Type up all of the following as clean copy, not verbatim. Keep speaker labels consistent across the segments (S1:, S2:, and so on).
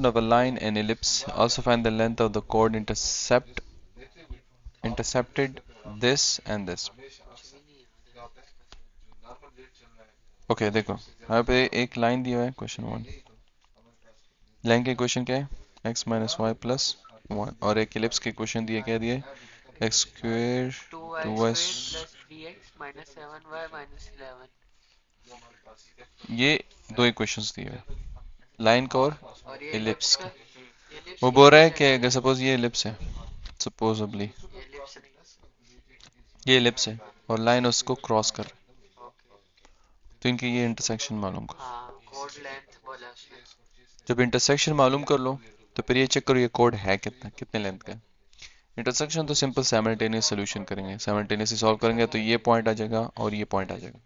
S1: intersection of a line and ellipse. Also find the length of the chord intercepted this and this. Okay देखो यहाँ पे एक line दिया है question 1। Line के क्वेश्चन क्या है x माइनस वाई प्लस 1 और एक एलिप्स के क्वेश्चन दिए क्या दिए एक्स स्क्वेयर 2y ये दो इक्वेशंस दिए हुए लाइन का और एलिप्स का। वो बोल रहा है कि अगर सपोज ये एलिप्स है सपोजबली ये एलिप्स है और लाइन उसको क्रॉस कर रहा है तो इनकी ये इंटरसेक्शन मालूम करो। जब इंटरसेक्शन मालूम कर लो तो फिर ये चेक करो ये कोड है कितने लेंथ का है। इंटरसेक्शन तो सिंपल साइमल्टेनियस सोल्यूशन करेंगे, साइमल्टेनियसली सॉल्व करेंगे तो ये पॉइंट आ जाएगा और ये पॉइंट आ जाएगा।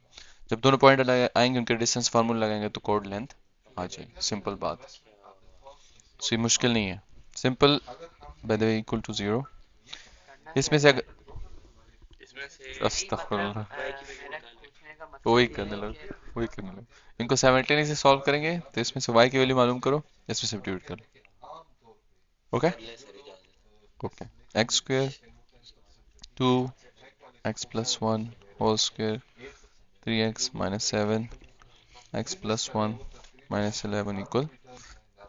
S1: जब दोनों पॉइंट आएंगे उनके डिस्टेंस फार्मूला लगाएंगे तो कोड लेंथ आ जाएगी। सिंपल बात, ये मुश्किल नहीं है, simple. By the way equal to 0 इसमें से अगर अस्तगफुरुल्लाह वही करने लगे इनको साइमल्टेनियसली सॉल्व करेंगे तो इसमें से y की वैल्यू मालूम करो, इसमें सब्स्टिट्यूट कर लो। Okay okay x square 2x plus 1 whole square 3x minus 7 x plus 1 minus 11 equal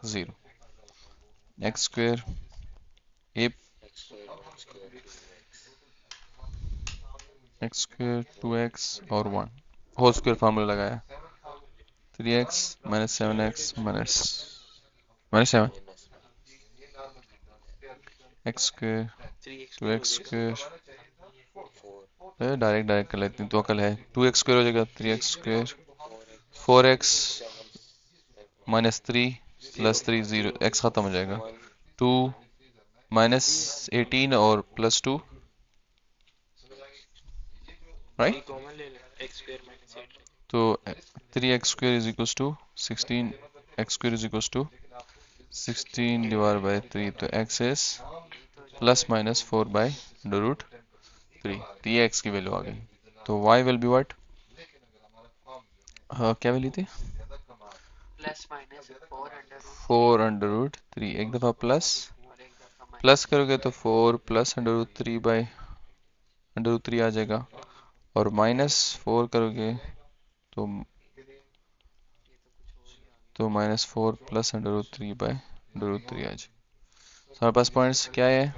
S1: 0। X square a x square 2x और 1 होल स्क्वायर फार्मूला लगाया 3x minus 7x minus 7 x square 2x square direct कर लेते हैं तो अकल है 2x square हो जाएगा 3x square 4x minus 3 plus 3 0 x खत्म हो जाएगा 2 माइनस 18 और प्लस 2 राइट तो 3x square is equals to 16 x square is equals to 16 divide by 3 तो x is plus minus 4 by root 3 तो ये x की वैल्यू आ गई। तो y विल बी व्हाट, क्या वैल्यू थी
S2: प्लस माइनस
S1: 4 अंडर रूट 3 एक दफा प्लस करोगे तो 4 plus under root 3 by under root 3 आ जाएगा और माइनस 4 करोगे तो minus 4 plus under root 3 by under root 3 आ जाएगा। हमारे पास पॉइंट्स क्या है,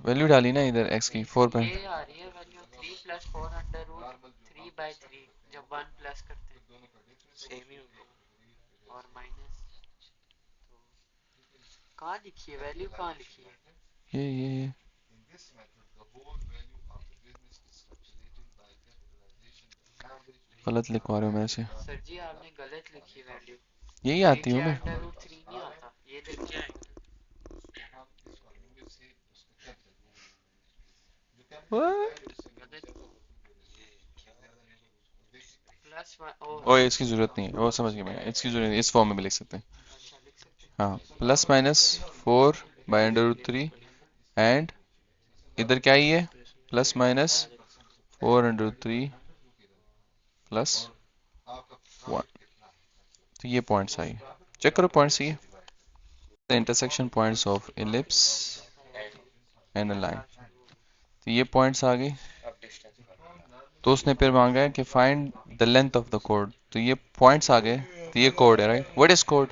S1: वैल्यू डाली ना इधर x की 4 पे
S2: ये आ रही है value 3 plus 4 under root 3 by 3 जब 1 प्लस करते हैं सेम ही होगा और माइनस तो कहाँ लिखी है वैल्यू, कहाँ लिखी है
S1: ये गलत लिखवा रहे हो मेरे से
S2: सर जी, आपने गलत लिखी वैल्यू,
S1: यही आती हूँ मैं
S2: अंडर रूट 3 नहीं आता, ये लिख क्या है प्लस
S1: ओए इसकी जरूरत नहीं है, वो समझ गया मैं, इसकी जरूरत नहीं, इस फॉर्म में भी लिख सकते हैं। हाँ plus minus 4 by under root 3 एंड इधर क्या ही है plus minus 4 under root 3 plus 1 तो ये पॉइंट्स आई, चेक करो पॉइंट्स ये the intersection points of ellipse and a line. तो ये पॉइंट्स आ गए तो उसने फिर मांगा है कि find the length of the code. तो ये पॉइंट्स आ गए तो ये कोड है राइट। व्हाट इज कोड,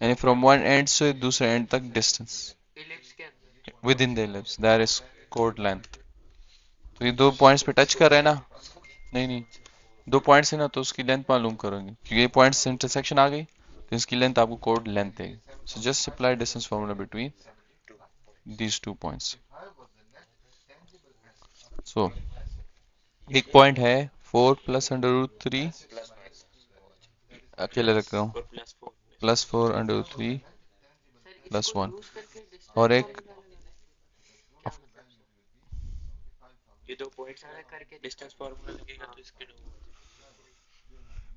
S1: यानी फ्रॉम वन एंड से दूसरे एंड तक distance with in the ellipse that is code length. तो ये दो पॉइंट्स पे टच कर रहे हैं ना, नहीं दो पॉइंट्स है ना तो उसकी लेंथ मालूम करोगे क्योंकि ये पॉइंट्स इंटरसेक्शन आ गई तो इसकी लेंथ आपको कोड लेंथ देगी। So just apply distance formula between these 2 points। so एक पॉइंट है 4 प्लस अंडर रूट 3 अकेले रख रहा हूँ प्लस 4 अंडर रूट 3 प्लस 1 और एक
S2: ये दो पॉइंट्स करके डिस्टेंस फार्मूला लगेगा तो इसके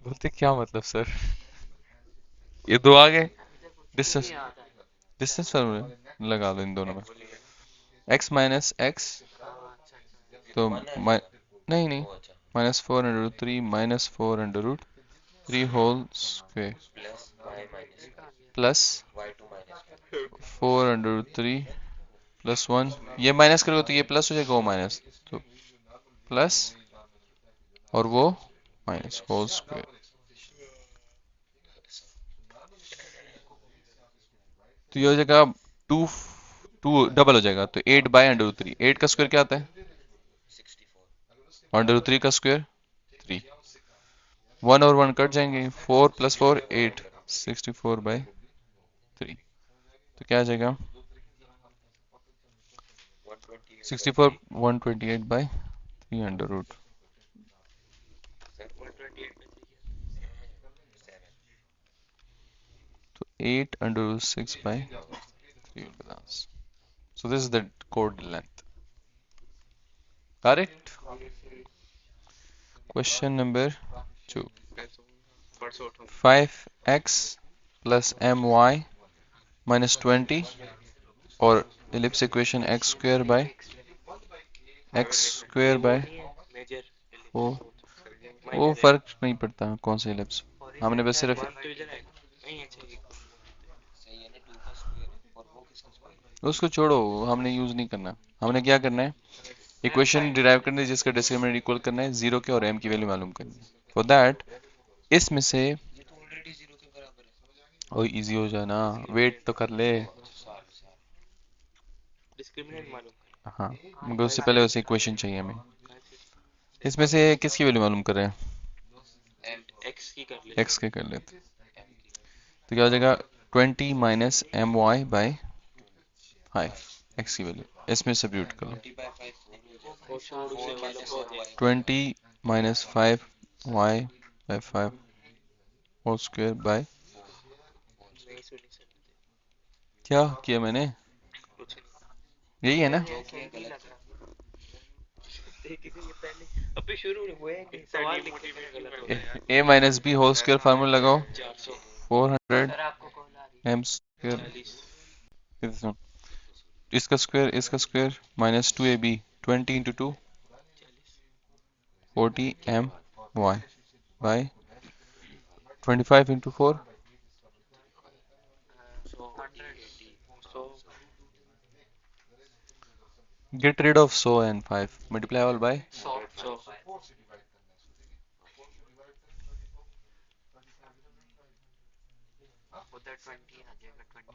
S1: बोलते क्या मतलब सर, ये दो आ गए डिस्टेंस फार्मूला लगा लो इन दोनों में x माइनस x तो नहीं minus 4 √3 minus 4 √3 whole square plus 4 √3 plus 1, ये माइनस करोगे तो ये प्लस हो जाएगा, वो माइनस, तो प्लस और वो माइनस होल स्क्वायर। तो ये हो जाएगा 2 2 डबल हो जाएगा, तो 8/√3। 8 का स्क्वायर क्या आता है? 1/√3 का स्क्वायर 3। 1 और 1 कट जाएंगे, 4 + 4 8, 64/3। तो क्या आ जाएगा? 64 128/3 तो 8/6/3 will be the answer. So this is the chord length. Correct? Question number 2. 5x plus my minus 20 और ellipse equation x square by 4, वो फर्क नहीं पड़ता कौन सा ellipse, हमने बस सिर्फ उसको छोड़ो, हमने यूज नहीं करना। हमने क्या करना है, इक्वेशन डिराइव करनी है जिसका डिस्क्रिमिनेंट इक्वल करना है, जीरो के और m की वैल्यू मालूम करनी है। फॉर दैट इसमें से ओ इजी हो जाए ना, वेट तो कर ले। हाँ, मगर उससे पहले उसे इक्वेशन चाहिए हमें। इसमें से किसकी वैल्यू मालूम कर रहे हैं? x के कर लेते। तो क्या हो जाएगा? 20 माइनस my/5 x की वैल्यू इसमें सब्स्टिट्यूट कर लो। 20 minus 5y/5 whole square by, क्या किया मैंने? यही है ना? a minus b whole square formula लगाओ, 400 m स्क्वायर, इसका square minus 2ab, 20 × 2 40 my by 25 × 4 get rid of so and 5 multiply all by
S2: उधर 20 आ जाएगा, 20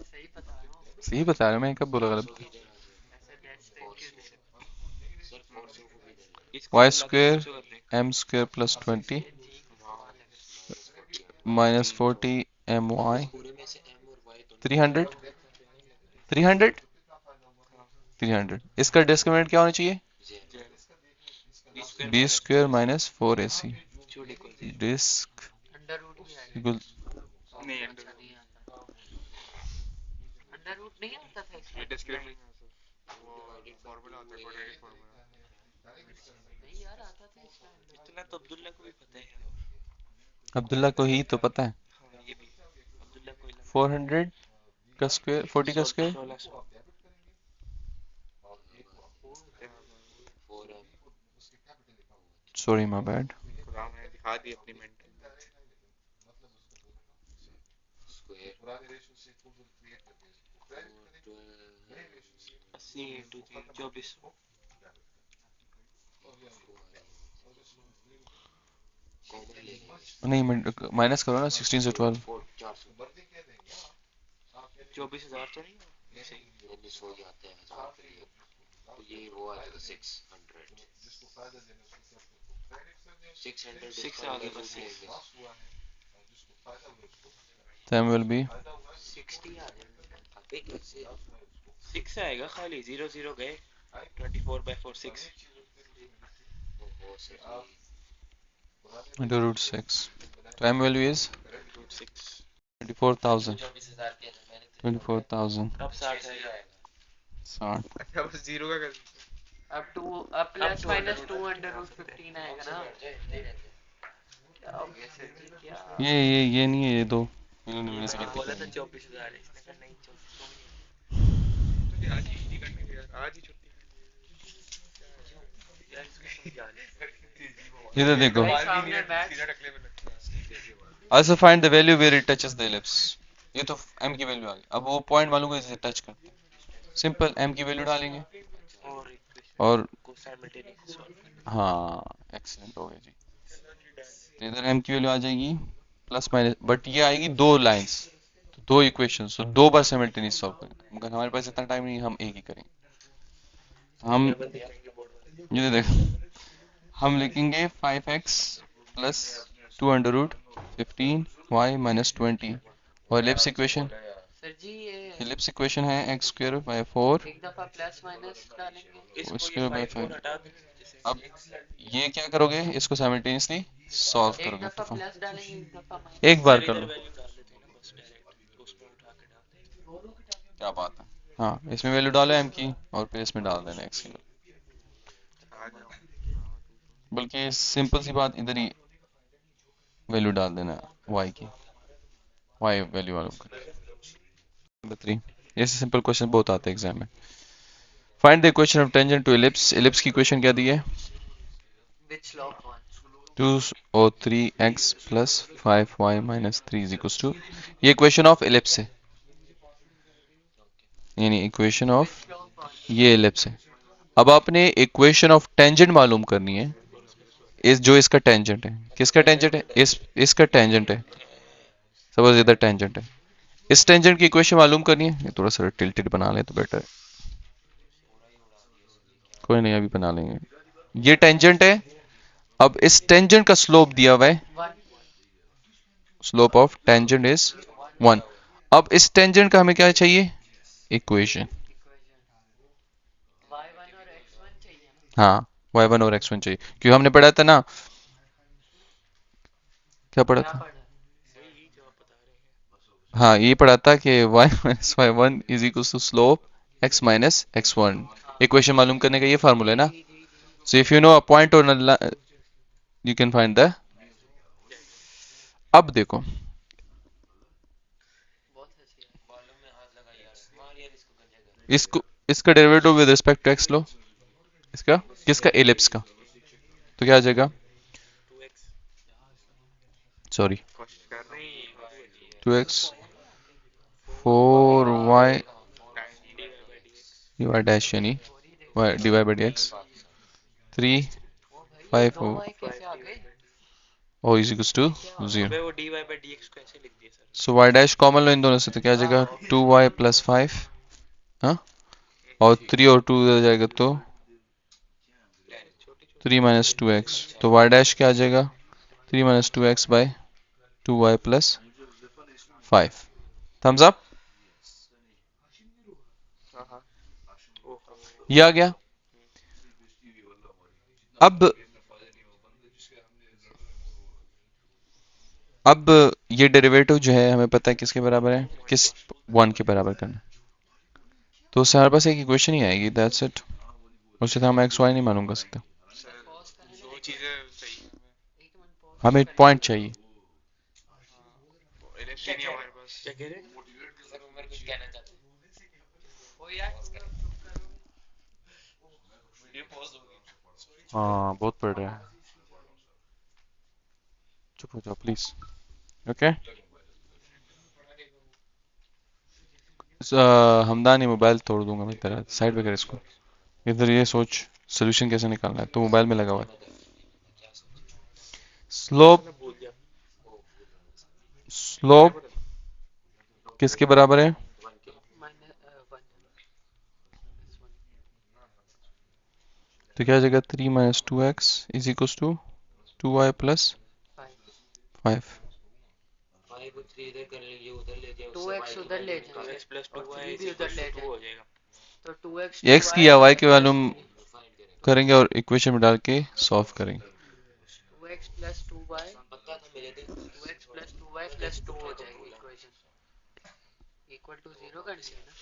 S2: सही बता रहा हूँ।
S1: सही बता रहा, मैं कब बोला गलत? y square m square plus 20 minus 40 my 300 300 इसका डिस्क्रिमिनेंट क्या होना चाहिए? b square minus 4ac disc
S2: under root भी आएगा,
S1: इक्वल
S2: नहीं अंडर नहीं आता, अंडर रूट नहीं आता था इसमें, नहीं यार आता था इसका, इतना तो अब्दुल्ला को भी पता है,
S1: अब्दुल्ला को ही तो पता है। 400 का स्क्वायर 40 का स्क्वायर, सॉरी माय बैड,
S2: दिखा दी अपनी मेंटल
S1: नहीं माइनस करो ना, 16 से 12
S2: 24,000 तो नहीं हो जाते हैं, तो ये वो आ जाएगा 600 आ गया बस,
S1: time will be
S2: 60 आ जाएगा, 6 आएगा खाली, 0 0 गए, 24/4 6
S1: into √6, time value is 24,000 24,000
S2: अब 60 आएगा,
S1: 60
S3: अच्छा बस जीरो का कर,
S2: अब प्लस माइनस 2 √15 आएगा ना, क्या हो गया सर जी, क्या
S1: ये नहीं है, ये दो इन्होंने मिस कर
S2: बोला था
S1: दिया।
S2: 24,000, इसने कहा नहीं 24,000
S1: इधर देखो,
S2: भाई सामने maths
S1: also find the value where it touches the ellipse. ये तो m की वैल्यू आ गई, अब वो पॉइंट मालूम है इसे टच करते हैं, सिंपल m की वैल्यू डालेंगे
S2: और
S1: और
S2: को साइमल्टेनियसली सॉल्व करना।
S1: हाँ एक्सीलेंट हो गया जी। तो इधर m की वैल्यू आ जाएगी प्लस माइनस, बट ये आएगी दो लाइंस, तो दो इक्वेशंस, तो दो बार साइमल्टेनियस सॉल्व करेंगे, मगर हमारे पास इतना टाइम नहीं है, हम एक ही करेंगे। हम ये देखो, हम लिखेंगे 5x प्लस 2√15y माइनस 20, और एलिप्स इक्वेशन,
S2: सर जी ये
S1: एलिप्स इक्वेशन है x स्क्वायर बाय 4
S2: एक दफा प्लस माइनस डालेंगे
S1: स्क्वायर बाय 5। अब ये क्या करोगे, इसको साइमल्टेनियसली सॉल्व
S2: एक
S1: करोगे,
S2: दफा
S1: तो
S2: प्लस डालेंगे एक दफा
S1: एक बार कर लो, क्या बात है। हाँ, इसमें वैल्यू डालो m की और फिर इसमें डाल देना x की, बल्कि सिंपल सी बात, इधर ही वैल्यू डाल देना y की, y वैल्यू मालूम कर। नंबर 3, ऐसे सिंपल क्वेश्चन बहुत आते हैं एग्जाम में। Find the equation of tangent to ellipse, ellipse की इक्वेशन क्या दी है,
S2: विच स्लोप 1
S1: 2 और 3x plus 5y minus 3 is equal to, ये इक्वेशन ऑफ एलिप्स है, यानी इक्वेशन
S2: विच
S1: ऑफ,
S2: स्लोप 1
S1: ये एलिप्स है। अब आपने इक्वेशन ऑफ टेंजेंट मालूम करनी है, इस जो इसका टेंजेंट है, किसका टेंजेंट है, इसका टेंजेंट है, सपोज इधर टेंजेंट है, इस टेंजेंट की इक्वेशन मालूम करनी है। ये थोड़ा सा टिल्टेड बना ले तो बेटर है, कोई नहीं अभी बना लेंगे। ये टेंजेंट है, अब इस टेंजेंट का स्लोप दिया हुआ है,
S2: 1
S1: स्लोप ऑफ टेंजेंट इज 1। अब इस टेंजेंट का हमें क्या चाहिए, इक्वेशन,
S2: इक्वेशन y1 और x1 चाहिए ना
S1: हाँ y1 और x1 चाहिए, क्योंकि हमने पढ़ा था ना, क्या पढ़ा
S2: क्या
S1: था,
S2: पढ़ा
S1: हाँ ये पढ़ा था कि y minus y1 is equal to slope x minus x1, equation मालूम करने का ये फार्मूला है ना।
S2: जी जी जी
S1: so if you know a point और यू कैन फाइंड द, अब देखो
S2: बहुत हंसी
S1: इसको, इसका derivative with respect to x लो, इसका किसका, एलिप्स का, तो क्या आ जाएगा, sorry 2x 4y dy dash यानी y dy by dx 3
S2: ओ भाई
S1: 5
S2: दो y कैसे आ गए
S1: o is equals to
S2: ये क्या हो
S1: 0।
S2: गया
S3: वो dy by dx को ऐसे लिख दिया सर।
S1: सो y डैश कॉमन लो इन दोनों से, तो क्या आ जाएगा 2y प्लस 5, हाँ, और 3 और 2 इधर जाएगा तो 3 माइनस 2x, तो y डैश क्या आ जाएगा 3 minus 2x by 2y plus 5। Thumbs up, ये आ गया। अब ये डेरिवेटिव जो है हमें पता है किसके बराबर है, किस 1 के बराबर करना है, तो उससे हमारे पास एक इक्वेशन ही आएगी, दैट्स इट, उससे तो हम एक्स वाई नहीं मालूम कर सकते,
S2: पॉज करने
S3: दो चीजें सही है।
S2: एक मिनट पॉज
S1: हमें एक पॉइंट चाहिए।
S3: एलिप्स ही नहीं है हमारे पास।
S2: क्या कह रहे सर उमर कुछ कहना चाहते हैं ओ यार वीडियो पॉज हो गई
S1: हाँ बहुत पढ़ रहे हैं, चुप हो जाओ प्लीज, ओके। हमदानी मोबाइल तोड़ दूंगा मैं तेरा, साइड पे कर इसको, इधर ये सोच सोल्यूशन कैसे निकालना है, तो मोबाइल में लगा हुआ है। स्लोप, स्लोप किसके बराबर है, तो क्या आ जाएगा 3 minus 2x is equal to 2y plus 5।
S2: 2x उधर ले जाओ
S3: 2x प्लस
S2: और
S3: 2y
S2: 3 भी उधर ले
S3: 2
S2: जाओ
S3: हो जाएगा।
S2: तो 2x
S1: x की या y की वैल्यू करेंगे और इक्वेशन में डाल के सॉल्व करेंगे।
S2: 2x plus 2y 2x plus 2y plus 2 हो जाएगी इक्वेशन इक्वल टू 0 करनी है ना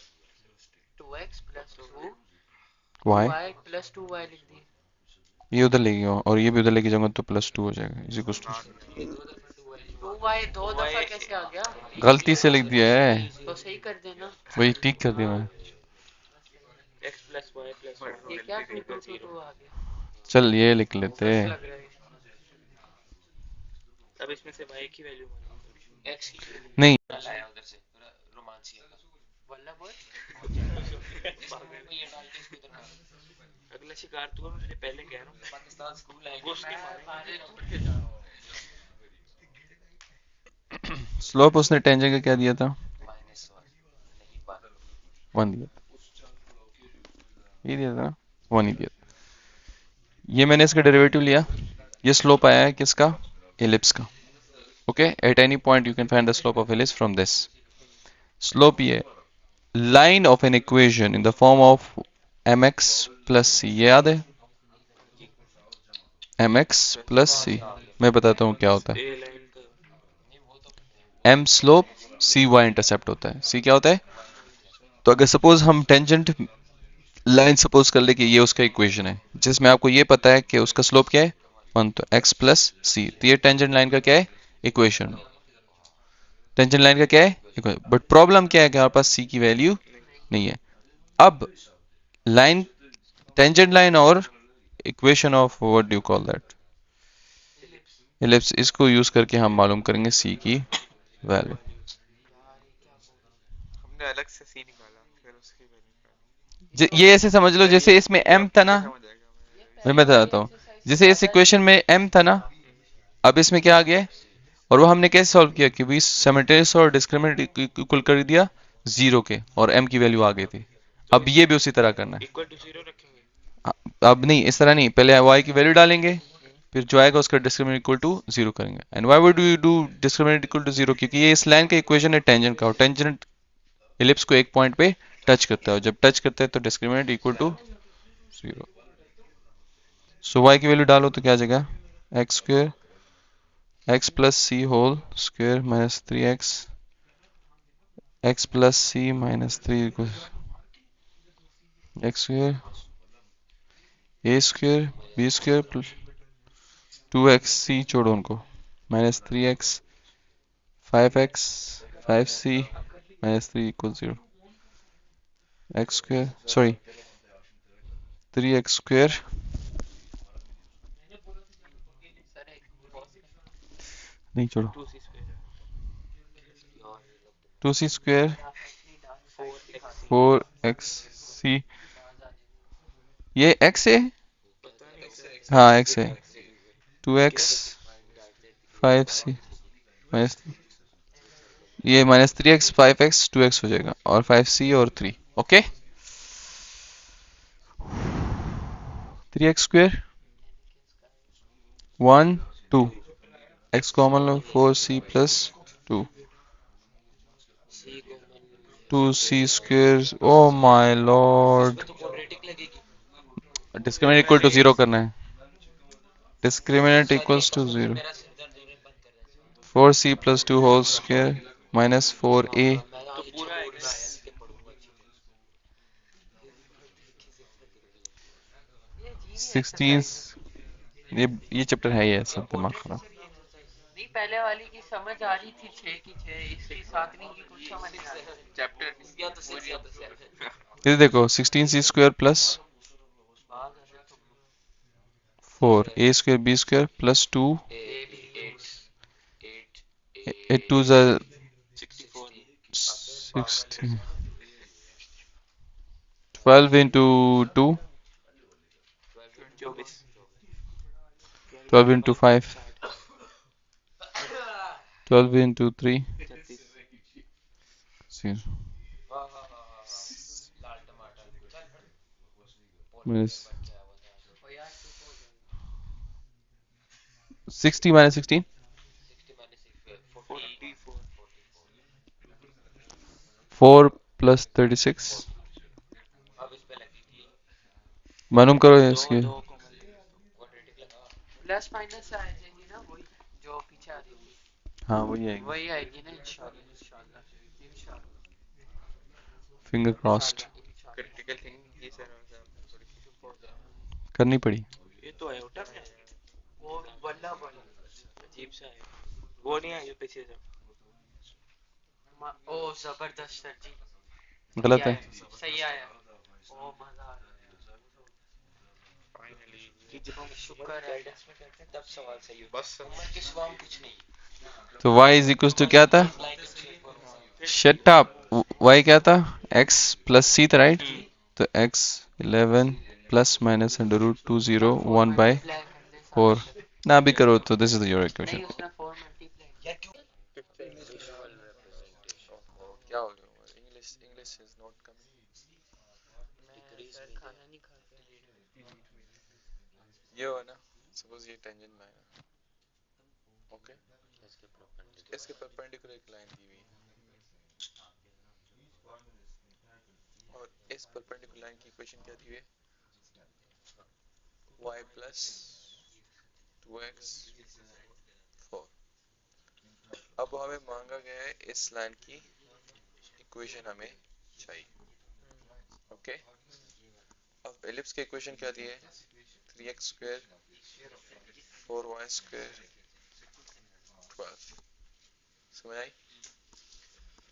S2: 2x plus 2
S1: y
S2: y plus 2y लिख दिए
S1: ये उधर ले गया और ये भी उधर लेके जाऊंगा तो प्लस 2 हो जाएगा इज इक्वल टू,
S2: 2y दो दफा कैसे आ गया
S1: गलती से लिख दिया है,
S2: तो सही कर देना
S1: वही ठीक कर दिया मैं।
S3: x plus y plus
S2: ये
S3: 1
S2: क्या
S3: is equal
S2: 2
S3: 0।
S2: आ गया?
S1: चल ये लिख लेते
S2: बोगस
S1: हैं।
S2: लग रहा है।
S3: अब इसमें से y की वैल्यू मालूम करो।
S2: x की
S1: नहीं
S4: लाया उधर से रोमांसिया का
S2: वल्लभ बोल
S4: ये डाल के इसको इधर मारो।
S3: अगला शिकार तू है, मैं तुझे पहले कह रहा हूँ।
S4: पाकिस्तान स्कूल है
S3: घुस के मारो।
S2: मारे तो के जा
S1: स्लोप उसने टेंजेंट का क्या दिया था?
S4: -1 नहीं 1
S1: 1 दिया था, ये दिया था ना, 1 ही दिया था। ये मैंने इसका डेरिवेटिव लिया, ये स्लोप आया है किसका? एलिप्स का। Okay, at any point you can find the slope of ellipse from this. Slope ये line of an equation in the form of mx plus c, ये याद है? mx प्लस सी, मैं बताता हूँ क्या होता है।
S3: ए लाइन का
S4: नहीं वो तो पता है।
S1: m slope, c y intercept होता है। c क्या होता है? तो अगर सपोज हम टेंजेंट लाइन सपोज कर ले कि ये उसका इक्वेशन है जिसमें आपको ये पता है कि उसका स्लोप क्या है 1, तो x प्लस सी, तो ये टेंजेंट लाइन का क्या है? इक्वेशन। टेंजेंट लाइन का क्या है? इक्वेशन। बट प्रॉब्लम क्या है कि हमारे पास c की वैल्यू नहीं है। अब लाइन, टेंजेंट लाइन और equation of what do you call that, ellipse, इसको यूज करके हम मालूम करेंगे c की वैल्यू।
S3: हमने अलग से सी निकाला, फिर उसकी वैल्यू निकाली।
S1: ये ऐसे समझ लो जैसे इसमें m था ना,
S3: समझ आएगा
S1: मैं बताता हूँ, जैसे इस इक्वेशन में m था ना, अब इसमें क्या आ गया है? और वो हमने कैसे सॉल्व किया कि भी सिमल्टेनियस और डिस्क्रिमिनेंट इक्वल कर दिया 0 के, और m की वैल्यू आ गई थी। अब ये भी उसी तरह करना है।
S3: इक्वल टू 0 रखेंगे।
S1: अब नहीं, इस तरह नहीं, पहले y की वैल्यू डालेंगे, फिर जो आएगा उसका डिस्क्रिमिनेंट इक्वल टू 0 करेंगे। And why would you do discriminant equal to 0? क्योंकि ये इस लाइन का इक्वेशन है टेंजेंट का, और टेंजेंट एलिप्स को एक पॉइंट पे टच करता है, और जब टच करता है तो discriminant equal to 0। So y की वैल्यू डालो तो क्या आ जाएगा? X square x plus c whole square minus 3x x plus c minus 3 x square a square b square plus 2x c, छोड़ो उनको, minus 3x 5x 5c minus 3 equal 0। x square, sorry 3x square,
S2: sir एक
S1: नहीं छोड़ो,
S3: 2c square
S1: 2c square
S3: 4x
S1: 4xc, ये x है?
S3: पता नहीं
S1: हाँ x है। 2x 5c माइनस, ये माइनस 3x 5x 2x हो जाएगा, और 5c और 3। Okay, 3x square 1 2, x common लो 4c plus 2,
S4: C common
S1: 2c square, oh my Lord,
S4: इसमें तो क्वाड्रेटिक लगेगी।
S1: डिस्क्रिमिनेंट इक्वल टू 0 करना है, डिस्क्रिमिनेंट इक्वल्स टू 0।
S4: मेरा सिर दर्द होने बंद कर दे।
S1: 4c plus 2 whole square minus 4a
S4: मैं
S3: तो
S4: आज
S3: पूरा
S4: बोर्ड
S3: आएगा।
S4: में आया नहीं के पढ़ूंगा अच्छी तरह।
S1: 16। ये चैप्टर है, ये सब दिमाग खराब।
S2: नहीं, पहले वाली की समझ आ रही थी 6 की 6, इसकी 7वीं की कुछ समझ नहीं आ रही।
S3: चैप्टर
S4: या तो 6 या तो 7।
S1: ये देखो 16c square plus 4a square b square plus 2 8 2
S3: 64
S1: 16, 12 into 2
S3: 24
S1: 12 into 5 12 into 3 0
S4: लाल टमाटर
S1: minus
S2: ओ यार चुप हो जाओ।
S1: 60 minus 16
S4: 60 minus
S3: 44
S1: 4 plus 36
S4: अब इस पे लगी थी
S1: मालूम करो इसके।
S4: दो को क्वाड्रेटिक लगा।
S2: प्लस माइनस आ जाएगी ना, वही जो पीछे आ रही थी
S1: हाँ वही आएगी,
S2: वही आएगी ना, इंशाल्लाह इंशाल्लाह इंशाल्लाह
S1: फिंगर क्रॉस्ड।
S2: इंशाल्लाह।
S3: क्रिटिकल थिंकिंग ये सर थोड़ी सी चुप हो जाओ।
S1: करनी पड़ी।
S3: ये तो है उठा है,
S2: वो वल्लभ बोल
S3: अजीब सा है। वो नहीं है जो पीछे से
S2: ओ जबरदस्त सर जी,
S1: गलत है।
S2: सही आया ओ मजा आ गया
S3: फाइनली
S2: कि जब हम शुक्र है
S4: गाइडेंस में करते हैं तब सवाल सही होता
S3: बस
S4: है उम्र के सिवा हम कुछ नहीं
S1: तो y इज इक्वल टू क्या था?
S4: Apply to 3
S1: shut up. y क्या था? x प्लस c था, राइट? तो x 11 plus minus under root 2 0 1 by
S2: multiply कर ले
S1: 4
S2: सारे जगह
S1: ना भी करो तो दिस इज योर
S2: नहीं
S1: इक्वेशन।
S2: उसमें 4 मल्टीप्लाई
S4: यार क्यों
S3: विजुअल रिप्रेजेंटेशन
S1: क्या हो गया? English English is not coming.
S2: मैं सर खाना नहीं खा के
S1: ये हो ना, सपोज ये टेंजेंट लाइन है, ओके, इसके परपेंडिकुलर एक लाइन दी हुई है और इस परपेंडिकुलर लाइन की इक्वेशन क्या दी हुई है? y plus 2x 4। अब हमें मांगा गया है इस लाइन की इक्वेशन हमें चाहिए, ओके। अब एलिप्स की इक्वेशन क्या दी है? 3x square 4y square 12। समझ आई?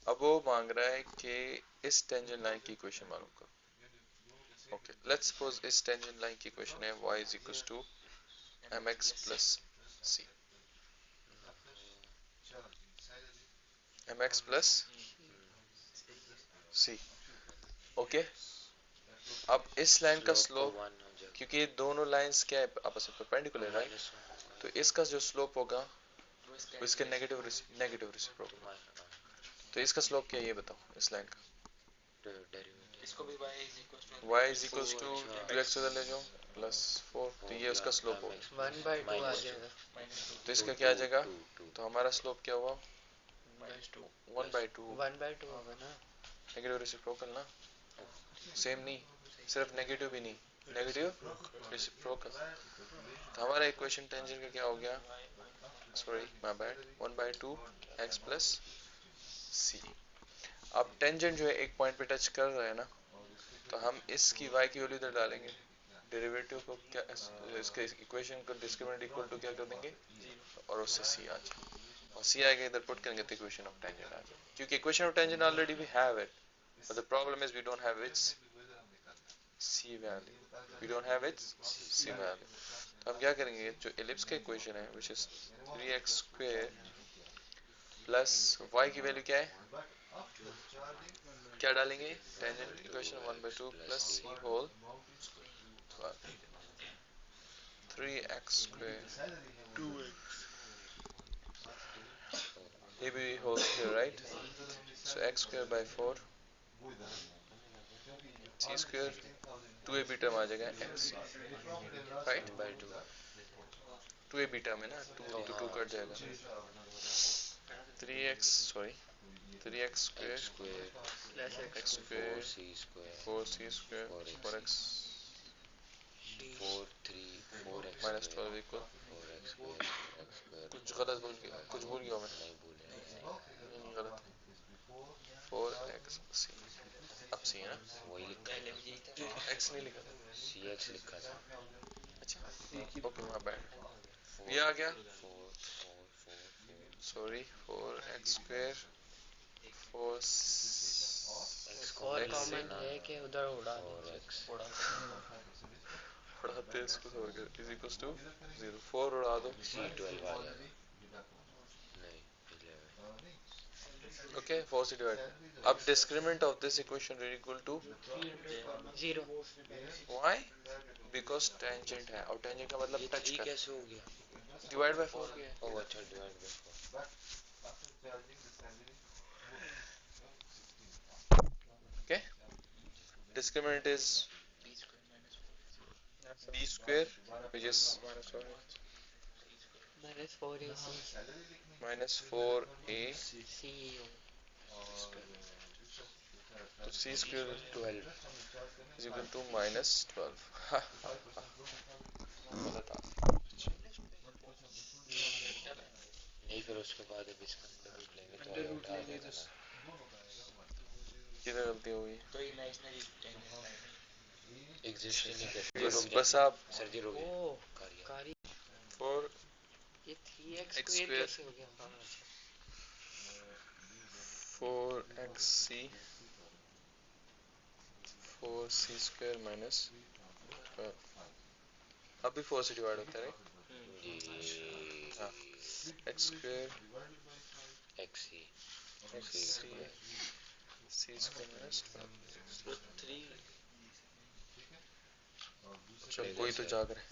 S1: अब वो मांग रहा है कि इस टेंजेंट लाइन की इक्वेशन मालूम करो, ओके। लेट्स सपोज इस टेंजेंट लाइन की इक्वेशन है y is equal to mx plus c, mx plus c, okay. अब इस लाइन का स्लोप, क्योंकि ये दोनों लाइंस क्या है, आपस में परपेंडिकुलर है, राइट? तो इसका जो स्लोप होगा वो इसके नेगेटिव रेसिप्रोकल। तो इसका स्लोप क्या है ये बताओ इस लाइन का?
S4: इसको भी
S1: y is equal to 2x उधर ले जाओ प्लस 4, तो ये उसका स्लोप होगा।
S2: 1/2 आ जाएगा
S1: तो इसका क्या आ जाएगा? तो हमारा स्लोप क्या हुआ? 1/2।
S2: 1/2 होगा ना
S1: नेगेटिव रेसिप्रोकल ना, सेम नहीं, सिर्फ नेगेटिव भी नहीं, नेगेटिव रेसिप्रोकल। तो हमारा इक्वेशन टेंजेंट का क्या हो गया? Sorry my bad, 1/2 x plus c। अब टेंजेंट जो है एक पॉइंट पे टच कर रहा है ना, तो हम इसकी y की वैल्यू इधर डालेंगे, डेरिवेटिव को क्या, इसके इक्वेशन को डिस्क्रिमिनेंट इक्वल टू क्या कर देंगे और उससे c आ जाए, और c आएगा इधर पुट करेंगे तो इक्वेशन ऑफ टेंजेंट आ जाए, क्योंकि equation of tangent already we have it, but the problem is we don't have its c value, we don't have its c value. तो हम क्या करेंगे, जो एलिप्स का इक्वेशन है which is 3x square plus y की value क्या है, क्या डालेंगे? Tangent equation 1/2 plus c whole 3x square 2x, ये भी whole square, right? So x square by 4 c square 2ab term आ जाएगा x, राइट? 2ab टर्म है ना, 2 तो 2 कट जाएगा, 3x sorry 3x square
S2: plus
S1: x square 4c square 4x minus 12 equal, कुछ गलत भूल गया, कुछ भूल गया मैं, नहीं गलत, 4x c, अब c है ना, x नहीं लिखा था, अच्छा ओके माय बैड, ये आ गया, सॉरी 4x स्क्वायर 4
S2: और
S1: x
S2: कॉमन है कि उधर उड़ा
S1: उड़ाते हैं इसको, तो इज इक्वल्स टू 0, 4 उड़ा दो, ओके 4 से डिवाइड। अब discriminant of this equation is equal to
S2: 0
S1: why? Because tangent है, और टेंजेंट का मतलब टच कर,
S4: कैसे हो गया?
S1: डिवाइड बाय 4 किया है,
S4: ओह अच्छा, divide by 4।
S1: Okay. Discriminant is b square which is
S2: -4ac
S1: minus 4a,
S2: c
S1: तो c square
S4: 12
S1: is equal to -12। गलत आ,
S4: नहीं, फिर उसके बाद अब इसका अंडर रूट लेंगे तो आगे उठा आ जाएगा ना।
S1: किधर गलती हो गई?
S4: एग्जिस्ट ही नहीं करती।
S1: बस आप
S4: सर जी रुक गए।
S2: ओ कारी
S1: 4
S2: ये 3x
S1: x
S2: स्क्वायर
S1: square
S2: कैसे हो गया
S1: 4xc 4c² माइनस 12 अब भी 4 से डिवाइड होता है राइट
S4: जी
S1: हाँ x²
S4: XC
S1: xc c² minus 12
S3: तो 3
S1: चल कोई तो जाग रहा है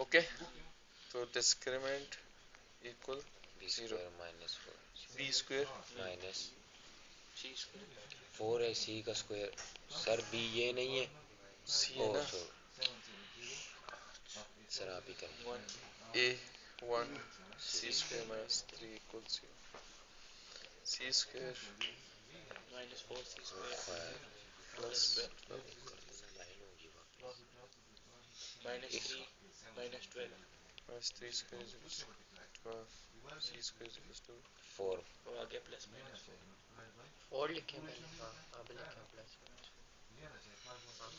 S1: ओके तो discriminant equal
S4: B
S1: 0
S4: square minus 4
S1: b²
S4: minus
S3: C square
S4: 4 है C का स्क्वायर सर B ये नहीं है
S1: c है
S4: ओ
S1: ना
S4: सो सर आप ही करें
S1: a1 c² minus 3 equal 0 c²
S3: minus 4C square
S4: square
S1: plus
S4: line होगी वापस
S3: minus 3 minus 12
S1: minus 3² is equals to 12 c² is equals to
S4: 4
S3: और आगे प्लस माइनस
S2: 4 लिखे पहले हाँ अब लिखे प्लस हाँ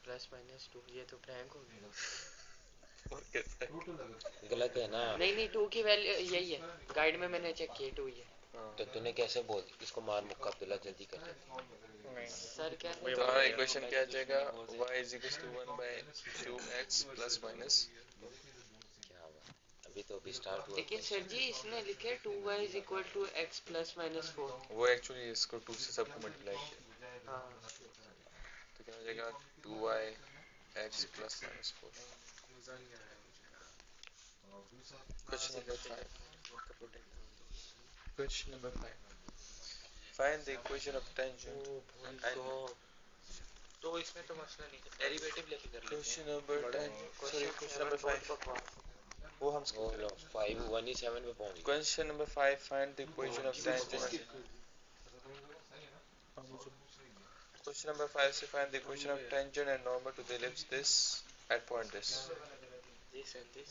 S2: प्लस माइनस 2 ये तो प्रैंक हो गया
S1: और कहता है
S4: गलत है ना
S2: नहीं नहीं 2 की वैल्यू यही है गाइड में मैंने चेक किया 2 ही है
S4: तो तूने कैसे बोल इसको मार मुक्का अब्दुल्ला जल्दी कर दे
S2: सर क्या
S3: वही
S1: तो
S3: बात
S1: हमारा
S3: है,
S1: इक्वेशन क्या आ जाएगा y is equals to 1 by 2x plus minus
S4: क्या हुआ अभी तो अभी स्टार्ट हुआ
S2: लेकिन सर जी इसने लिखे 2y is equal to x plus minus 4
S1: वो एक्चुअली इसको 2 से सबको मल्टीप्लाई किया
S2: हाँ
S1: तो क्या हो जाएगा 2y x plus minus 4 question number 5 question number 5 find the equation of tangent and
S3: तो इसमें तो मसला नहीं है डेरिवेटिव लेके कर लेते
S1: question number 10 sorry question number 5 वो हम
S4: वो लो 5 1 ही 7 पे पहुंच गए
S1: question number 5 find the equation of tangent question number 5 से find the equation of tangent and normal to the ellipse this at point this
S3: this and this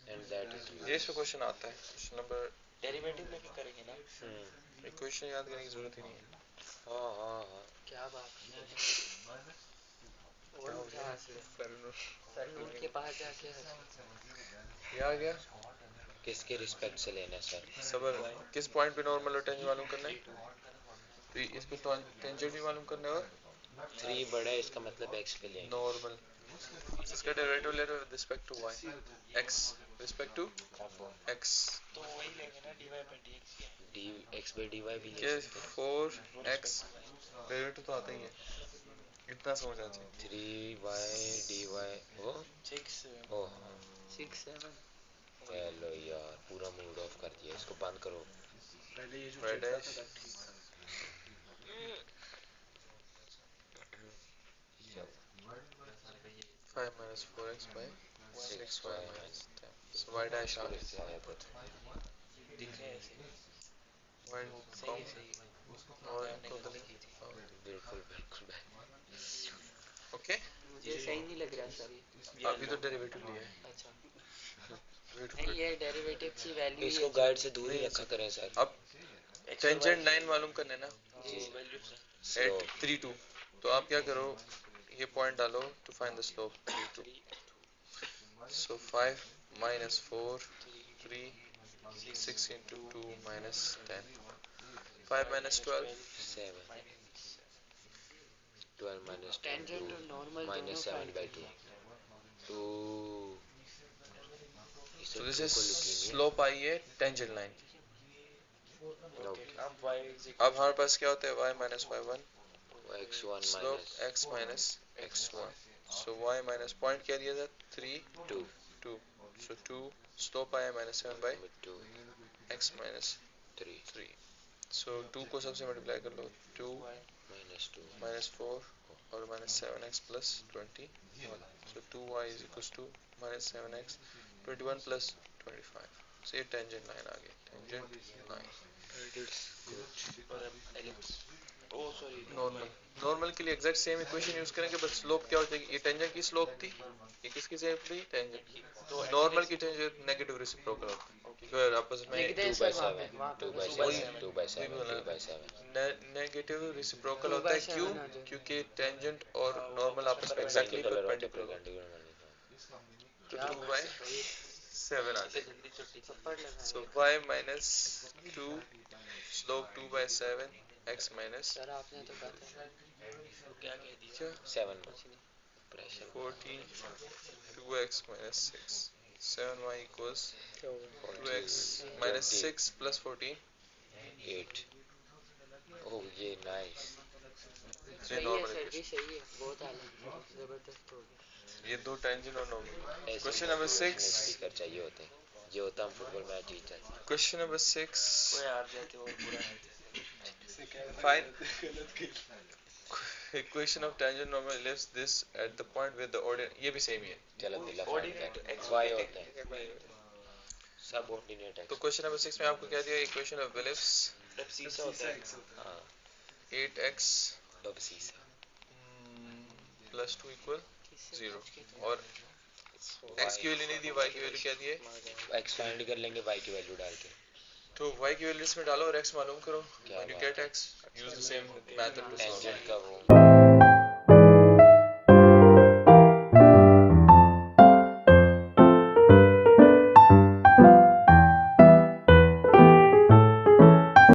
S4: and that is
S1: ये इसमें question आता है क्वेश्चन नंबर
S3: डेरिवेटिव लेके करेंगे ना
S1: equation याद करने की जरूरत ही नहीं है
S4: हाँ हाँ हाँ
S2: क्या बात है और क्या हासिल है सरनूर के पास जाके
S1: ये आ गया
S4: किसके रिस्पेक्ट से लेना है सर
S1: सबर किस पॉइंट पे नॉर्मल और टेंजेंट मालूम करना है तो इस पे टेंजेंट भी मालूम करना है और
S4: 3 बड़ा है इसका मतलब x पे लेंगे
S1: नॉर्मल इसका डेरिवेटिव ले रहे हो with respect to y x respect to x
S3: तो वही लेंगे ना dy by dx
S4: d x by dy भी ले
S1: के
S4: सकते हैं
S1: 4x डेरिवेटिव तो आता ही है इतना समझ आ चाहिए
S4: 3y dy ओ
S3: 6
S4: ओह
S2: 6 7
S4: हेलो यार पूरा मूड ऑफ कर दिया इसको बंद करो
S3: पहले ये जो
S1: y
S3: चलता
S1: dash
S3: था ठीक
S1: 5 minus 4x by 6y minus 10 so y dash आ
S4: इससे
S1: गया
S4: आया था
S3: दिख रहा है ऐसे
S1: y
S3: सही है सही है
S1: और
S3: मैंने
S1: को
S3: गलती की थी
S4: बिल्कुल बिल्कुल
S1: ओके
S2: मुझे सही नहीं लग रहा सर ये
S1: अभी तो डेरिवेटिव लिया है
S2: अच्छा
S1: डेरिवेटिव
S2: नहीं ये डेरिवेटिव की वैल्यू
S4: इसको गाइड से दूर ही रखा करें सर
S1: अब टेंजेंट लाइन मालूम करने ना
S3: जी वैल्यू
S1: एट 3 2 तो आप क्या करो ये पॉइंट डालो to find the slope 3 2 so 5 minus 4 3 6 into 2 minus 10 5 minus 12
S4: 7 12 minus 10
S2: tangent और
S4: 2
S2: नॉर्मल
S4: minus
S2: दोनों
S4: 7 by 2 2 इसे
S1: so this
S4: 2
S1: is
S4: को लिखेंगे
S1: slope आई है टेंजेंट लाइन की
S4: ओके
S3: अब y is
S1: अब हमारे पास क्या होता है y minus y1
S4: x1
S1: slope
S4: minus
S1: x minus x1 so y minus point क्या दिया था 3
S4: 2
S1: 2 so 2 slope आया minus 7 by
S4: 2
S1: x minus
S4: 3
S1: 3 so 2 को सबसे मल्टीप्लाई कर लो 2
S4: minus 2
S1: minus 4 और minus 7x plus 20 so 2y is equals to minus 7x 21 plus 25 so ये tangent line आ गई tangent line
S3: और अब ellipse ओ सॉरी
S1: नॉर्मल के लिए एग्जैक्ट सेम इक्वेशन यूज करेंगे बट स्लोप क्या हो जाएगी ये टेंजेंट की स्लोप थी ये किसकी सेम थी टेंजेंट तो नॉर्मल की टेंजेंट नेगेटिव रेसिप्रोकल होती है क्योंकि आपस में
S2: लिख दे
S4: 2 by
S2: सर
S4: 7
S2: वहाँ पे
S4: 2 by 7 2 by 7 2 by 7
S1: negative reciprocal
S2: 2
S1: होता
S2: by
S1: है क्यों
S2: 7 आ जाए।
S1: क्योंकि टेंजेंट और नॉर्मल आपस में एग्जैक्टली परपेंडिकुलर तो 2 by 7 आ जाएगी
S3: जल्दी छुट्टी
S2: थप्पड़ लगा
S1: so y minus 2 slope 2 by 7 x minus
S2: sir आपने तो कहा था
S4: क्या कह दिया?
S1: क्या
S4: 7 pressure
S1: 14 2x minus 6 7y equals 2x minus 6 plus 14
S4: 8. ओह ये नाइस.
S1: ये
S2: सही है
S1: नॉर्मल
S2: सर भी
S1: इक्वेशन.
S2: सही है बहुत आला जबरदस्त हो गया
S1: ये दो टेंजेंट और नॉर्मल.
S4: ऐसे
S1: क्वेश्चन नंबर 6.
S4: स्पीकर चाहिए होते हैं. ये होता हम फुटबॉल मैच जीत जाते.
S1: Question number 6.
S3: वो यार जाते वो पूरा
S1: Find equation of tangent normal ellipse this at the point with the ordinate. ये भी सेम ही है.
S4: चल अब्दुल्ला फाइंड
S3: ऑर्डिनेट
S4: कर.
S3: एक्स
S4: वाई होता है सब ऑर्डिनेट
S1: तो
S4: एक्स.
S1: क्वेश्चन नंबर 6 में आपको क्या दिया? इक्वेशन ऑफ ellipse
S3: एब्सिसा होता है.
S4: हाँ
S1: 8x
S4: बबसीसा
S1: plus 2 equal
S2: किससे
S1: 0
S2: पूछ के तो
S1: और x की वैल्यू नहीं दी, y की वैल्यू क्या दी है?
S4: एक्स फाइंड कर लेंगे वाई की वैल्यू डाल के.
S1: तो y की वैल्यू इसमें डालो और x मालूम करो.
S4: क्या
S1: When you
S4: बात
S1: get x, use the same method to solve.
S4: Tangent का वो